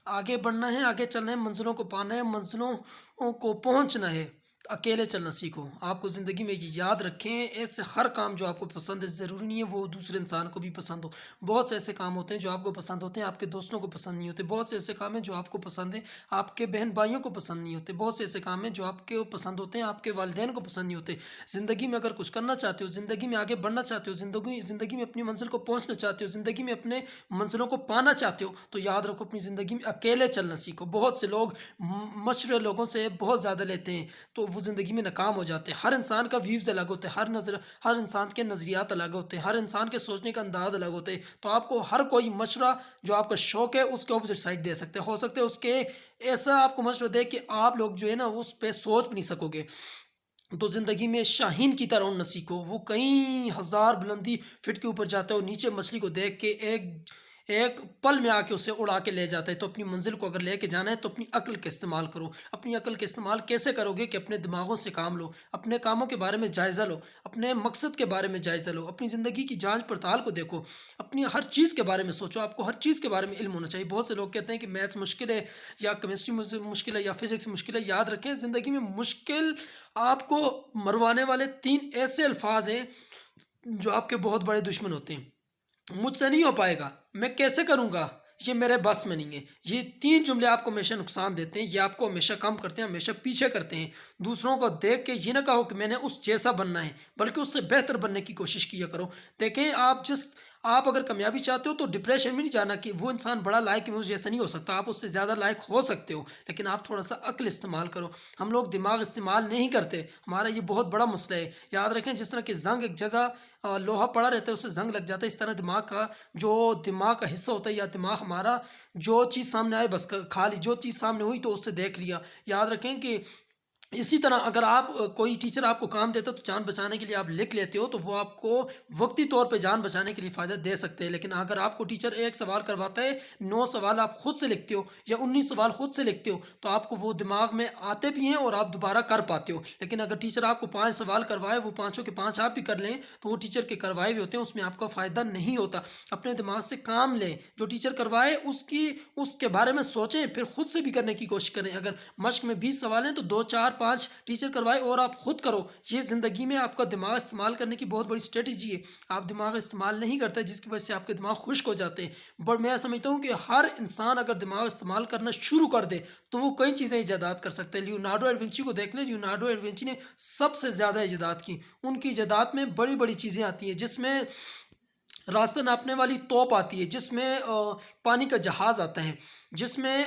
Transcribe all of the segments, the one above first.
آگے بڑھنا ہے، آگے چلنا ہے، منزلوں کو پانا ہے، منزلوں کو پہنچنا ہے، اکیلے چلنا سیکھو۔ آپ کو زندگی میں یہ یاد رکھیں، ایسے ہر کام جو آپ کو پسند ہے ضروری نہیں ہے وہ دوسرے انسان کو بھی پسند ہو۔ بہت سے ایسے کام ہوتے ہیں جو آپ کو پسند ہوتے ہیں، آپ کے دوستوں کو پسند نہیں ہوتے۔ بہت سے ایسے کام ہیں جو آپ کو پسند ہیں، آپ کے بہن بھائیوں کو پسند نہیں ہوتے۔ بہت سے ایسے کام ہیں جو آپ کے پسند ہوتے ہیں، آپ کے والدین کو پسند نہیں ہوتے۔ زندگی میں اگر کچھ کرنا چاہتے ہو، زندگی میں آگے بڑھنا چاہتے ہو، زندگی میں اپنی منزل کو پہنچنا چاہتے ہو، زندگی میں اپنے منزلوں کو پانا چاہتے ہو، تو یاد رکھو اپنی زندگی میں اکیلے چلنا سیکھو۔ بہت سے لوگ مشورے لوگوں سے بہت زیادہ لیتے ہیں تو وہ زندگی میں ناکام ہو جاتے ہیں۔ ہر انسان کا ویوز الگ ہوتے ہیں، ہر انسان کے نظریات الگ ہوتے ہیں، ہر انسان کے سوچنے کا انداز الگ ہوتے ہیں، تو آپ کو ہر کوئی مشورہ جو آپ کا شوق ہے اس کے اپوزٹ سائڈ دے سکتے ہیں۔ ہو سکتے ہے اس کے ایسا آپ کو مشورہ دے کہ آپ لوگ جو ہے نا اس پہ سوچ بھی نہیں سکو گے۔ تو زندگی میں شاہین کی طرح اڑنا سیکھو۔ وہ کئی ہزار بلندی فٹ کے اوپر جاتا ہے اور نیچے مچھلی کو دیکھ کے ایک پل میں آ کے اسے اڑا کے لے جاتا ہے۔ تو اپنی منزل کو اگر لے کے جانا ہے تو اپنی عقل کا استعمال کرو۔ اپنی عقل کا استعمال کیسے کرو گے کہ اپنے دماغوں سے کام لو، اپنے کاموں کے بارے میں جائزہ لو، اپنے مقصد کے بارے میں جائزہ لو، اپنی زندگی کی جانچ پڑتال کو دیکھو، اپنی ہر چیز کے بارے میں سوچو۔ آپ کو ہر چیز کے بارے میں علم ہونا چاہیے۔ بہت سے لوگ کہتے ہیں کہ میتھس مشکل ہے یا کیمسٹری مشکل ہے یا فزکس مشکل ہے۔ یاد رکھیں زندگی میں مشکل آپ کو مروانے والے 3 ایسے الفاظ ہیں جو آپ کے بہت بڑے دشمن ہوتے ہیں۔ مجھ سے نہیں ہو پائے گا، میں کیسے کروں گا، یہ میرے بس میں نہیں ہے۔ یہ 3 جملے آپ کو ہمیشہ نقصان دیتے ہیں، یہ آپ کو ہمیشہ کم کرتے ہیں، ہمیشہ پیچھے کرتے ہیں۔ دوسروں کو دیکھ کے یہ نہ کہو کہ میں نے اس جیسا بننا ہے، بلکہ اس سے بہتر بننے کی کوشش کیا کرو۔ دیکھیں آپ اگر کامیابی چاہتے ہو تو ڈپریشن میں نہیں جانا کہ وہ انسان بڑا لائق ہے وہ جیسا نہیں ہو سکتا، آپ اس سے زیادہ لائق ہو سکتے ہو، لیکن آپ تھوڑا سا عقل استعمال کرو۔ ہم لوگ دماغ استعمال نہیں کرتے، ہمارا یہ بہت بڑا مسئلہ ہے۔ یاد رکھیں جس طرح کہ زنگ ایک جگہ لوہا پڑا رہتا ہے اسے زنگ لگ جاتا ہے، اس طرح دماغ کا حصہ ہوتا ہے یا دماغ ہمارا جو چیز سامنے آئے بس کھا لی، جو چیز سامنے ہوئی تو اس سے دیکھ لیا۔ یاد رکھیں کہ اسی طرح اگر کوئی ٹیچر آپ کو کام دیتا ہے تو جان بچانے کے لیے آپ لکھ لیتے ہو تو وہ آپ کو وقتی طور پہ جان بچانے کے لیے فائدہ دے سکتے ہیں، لیکن اگر آپ کو ٹیچر 1 سوال کرواتا ہے 9 سوال آپ خود سے لکھتے ہو یا 19 سوال خود سے لکھتے ہو تو آپ کو وہ دماغ میں آتے بھی ہیں اور آپ دوبارہ کر پاتے ہو۔ لیکن اگر ٹیچر آپ کو 5 سوال کروائے وہ 5 کے 5 آپ بھی کر لیں تو وہ ٹیچر کے کروائے بھی ہوتے ہیں، اس میں آپ کا فائدہ نہیں ہوتا۔ اپنے دماغ سے کام لیں، جو ٹیچر کروائے اس کے بارے میں سوچیں، پھر خود سے بھی کرنے کی کوشش کریں۔ اگر مشق میں 20 سوال ہیں تو 2 4 5 ٹیچر کروائے اور آپ خود کرو۔ یہ زندگی میں آپ کا دماغ استعمال کرنے کی بہت بڑی اسٹریٹجی ہے۔ آپ دماغ استعمال نہیں کرتے جس کی وجہ سے آپ کے دماغ خشک ہو جاتے ہیں۔ بٹ میں سمجھتا ہوں کہ ہر انسان اگر دماغ استعمال کرنا شروع کر دے تو وہ کئی چیزیں ایجادات کر سکتے ہیں۔ لیونارڈو ایڈونچی کو دیکھ لیں، لیونارڈو ایڈونچی نے سب سے زیادہ ایجادات کی۔ ان کی ایجادات میں بڑی بڑی چیزیں آتی ہیں، جس میں راستہ ناپنے والی توپ آتی ہے، جس میں پانی کا جہاز آتا ہے، جس میں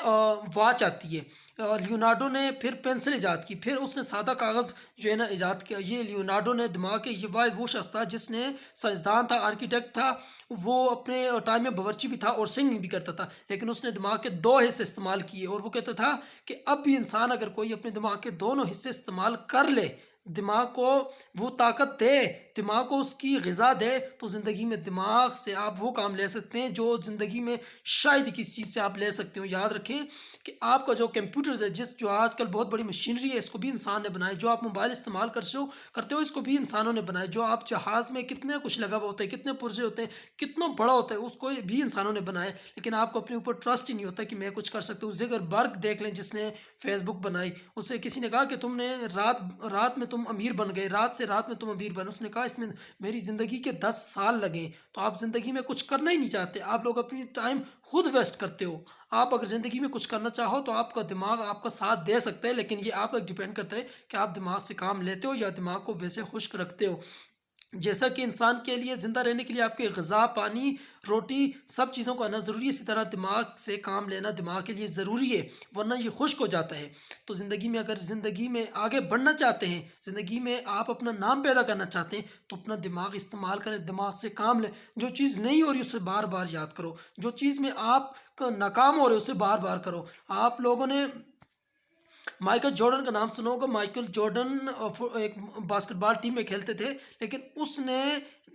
واچ آتی ہے۔ لیونارڈو نے پھر پینسل ایجاد کی، پھر اس نے سادہ کاغذ جو ہے نا ایجاد کیا۔ یہ لیونارڈو نے دماغ کے یہ وہ شخص تھا جس نے سائنسدان تھا، آرکیٹیکٹ تھا، وہ اپنے ٹائم میں باورچی بھی تھا اور سنگنگ بھی کرتا تھا، لیکن اس نے دماغ کے 2 حصے استعمال کیے اور وہ کہتا تھا کہ اب بھی انسان اگر کوئی اپنے دماغ کے دونوں حصے استعمال کر لے، دماغ کو وہ طاقت دے، دماغ کو اس کی غذا دے، تو زندگی میں دماغ سے آپ وہ کام لے سکتے ہیں جو زندگی میں شاید ہی کسی چیز سے آپ لے سکتے ہو۔ یاد رکھیں کہ آپ کا جو کمپیوٹرز ہے جو آج کل بہت بڑی مشینری ہے، اس کو بھی انسان نے بنایا۔ جو آپ موبائل استعمال کرتے ہو اس کو بھی انسانوں نے بنایا۔ جو آپ جہاز میں کتنے کچھ لگا ہوا ہوتا ہے، کتنے پرزے ہوتے ہیں، کتنا بڑا ہوتا ہے، اس کو بھی انسانوں نے بنایا، لیکن آپ کو اپنے اوپر ٹرسٹ ہی نہیں ہوتا کہ میں کچھ کر سکتا ہوں۔ زکربرگ دیکھ لیں جس نے فیس بک بنائی، اسے کسی نے کہا کہ تم نے رات میں تم امیر بن گئے، رات میں تم امیر بن، اس نے کہا اس میں میری زندگی کے 10 سال لگے۔ تو آپ زندگی میں کچھ کرنا ہی نہیں چاہتے، آپ لوگ اپنی ٹائم خود ویسٹ کرتے ہو۔ آپ اگر زندگی میں کچھ کرنا چاہو تو آپ کا دماغ آپ کا ساتھ دے سکتا ہے، لیکن یہ آپ پر ڈیپینڈ کرتا ہے کہ آپ دماغ سے کام لیتے ہو یا دماغ کو ویسے خشک رکھتے ہو۔ جیسا کہ انسان کے لیے زندہ رہنے کے لیے آپ کے غذا، پانی، روٹی سب چیزوں کو آنا ضروری ہے، اسی طرح دماغ سے کام لینا دماغ کے لیے ضروری ہے، ورنہ یہ خشک ہو جاتا ہے۔ تو اگر زندگی میں آگے بڑھنا چاہتے ہیں، زندگی میں آپ اپنا نام پیدا کرنا چاہتے ہیں تو اپنا دماغ استعمال کریں، دماغ سے کام لیں۔ جو چیز نہیں ہو رہی اسے بار بار یاد کرو، جو چیز میں آپ کا ناکام ہو رہے اسے بار بار کرو۔ آپ لوگوں نے مائیکل جارڈن کا نام سنا ہوگا۔ مائیکل جارڈن ایک باسکٹ بال ٹیم میں کھیلتے تھے، لیکن اس نے